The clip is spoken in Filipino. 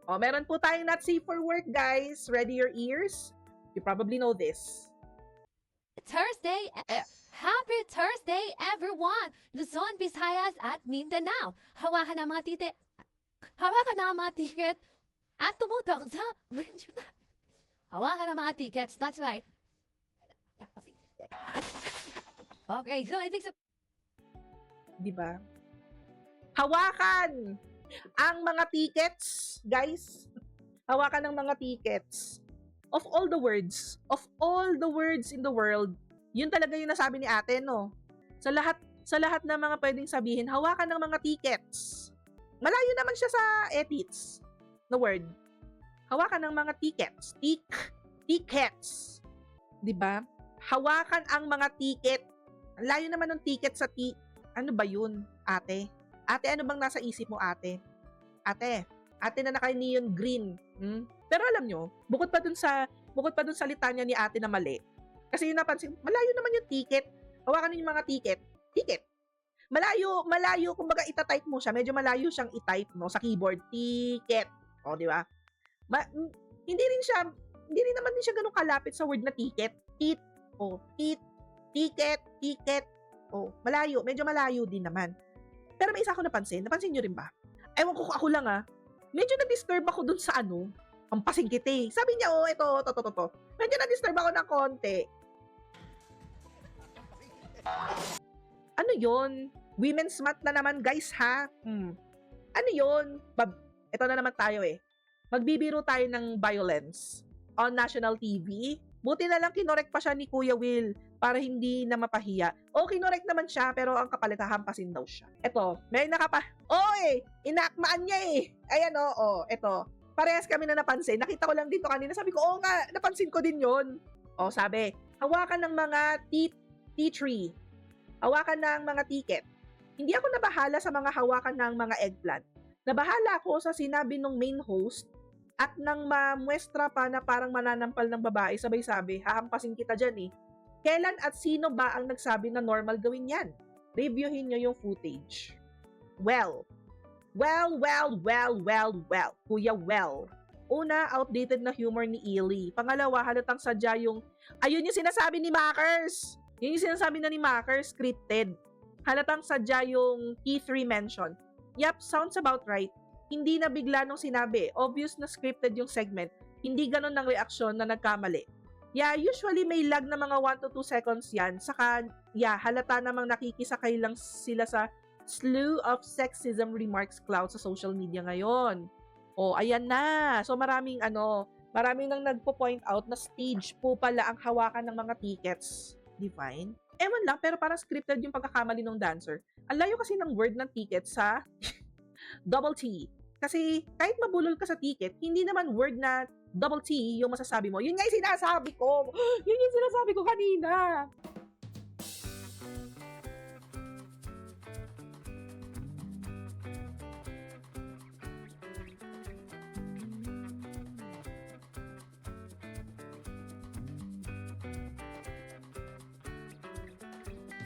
O, meron po tayong not safe for work, guys. Ready your ears? You probably know this. Thursday, happy Thursday, everyone! Luzon, Visayas, at Mindanao. Hawakan ang mga ticket at tumutong sa hawakan ang mga tickets. That's right. Okay, so I think so. Diba? Hawakan ang mga tickets, guys. Hawakan ang mga tickets. Of all the words in the world, yun talaga yung nasabi ni ate, no? Sa lahat ng mga pwedeng sabihin, hawakan ng mga tickets. Malayo naman siya sa edits na word. Hawakan ng mga tickets. Tickets. Diba? Hawakan ang mga ticket. Layo naman ng ticket sa ano ba yun, ate? Ate, ano bang nasa isip mo, ate? Ate na naka-neon green. Pero alam nyo, bukod pa dun sa litanya ni ate na mali. Kasi yung napansin, malayo naman yung ticket. Hawakan niyo yung mga ticket. Malayo, kumbaga itatype mo siya. Medyo malayo siyang itype, no, sa keyboard. Ticket. O, di ba? Hindi rin naman din siya ganun kalapit sa word na ticket. Ticket. O, malayo. Medyo malayo din naman. Pero may isa ako napansin. Napansin nyo rin ba? Ewan ko ako lang medyo na-disturb ako dun sa ang pasingkit. Sabi niya, ito. Medyo na-disturb ako ng konti. Ano yon? Women's Month na naman, guys, ha? Ano yon? Ito na naman tayo Magbibiro tayo ng violence on national TV. Buti na lang kinorek pa siya ni Kuya Will para hindi na mapahiya. Kinorek naman siya, pero ang kapalit hahampasin daw siya. Ito, may inakmaan niya Ayan, ito. Parehas kami na napansin. Nakita ko lang dito kanina. Sabi ko, nga, napansin ko din yon. Sabi, hawakan ng mga T3. Hawakan ng mga ticket. Hindi ako nabahala sa mga hawakan ng mga eggplant. Nabahala ako sa sinabi ng main host at nang mamuestra pa na parang mananampal ng babae, sabay-sabi, hahampasin kita dyan Kailan at sino ba ang nagsabi na normal gawin yan? Reviewin nyo yung footage. Well. Kuya Well. Una, outdated na humor ni Illy. Pangalawa, halatang sadya yung, ayun yung sinasabi ni Makers. Yun yung sinasabi na ni Makers, scripted. Halatang sadya yung T3 mention. Yup, sounds about right. Hindi na bigla nung sinabi. Obvious na scripted yung segment. Hindi ganun ng reaksyon na nagkamali. Yeah, usually may lag na mga 1 to 2 seconds yan. Saka, halata namang nakikisakay lang sila sa slew of sexism remarks cloud sa social media ngayon. Ayan na. So maraming nang nagpo-point out na stage po pala ang hawakan ng mga tickets. Divine? Ewan lang, pero parang scripted yung pagkakamali ng dancer. Ang layo kasi ng word ng ticket sa double T. Kasi kahit mabulol ka sa ticket, hindi naman word na double T yung masasabi mo. Yun nga yung sinasabi ko. Yun yung sinasabi ko kanina.